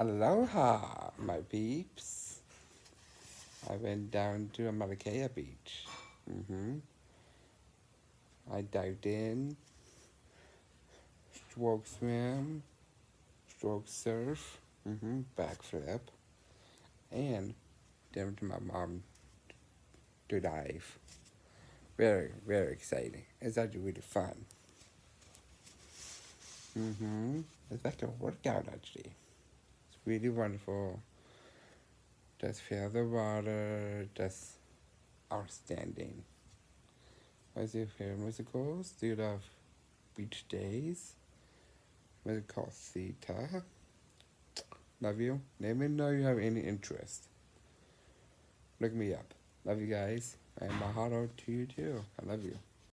Aloha, my peeps. I went down to Mauna Beach. I dived in, stroke swim, stroke surf, backflip, and then to my mom to dive. Very, very exciting. It's actually really fun. It's like a workout actually. It's really wonderful. Just feel the water. Just outstanding. What's your favorite musicals? Do you love Beach Days? Musical theater? Love you. Let me know if you have any interest. Look me up. Love you guys. And mahalo to you too. I love you.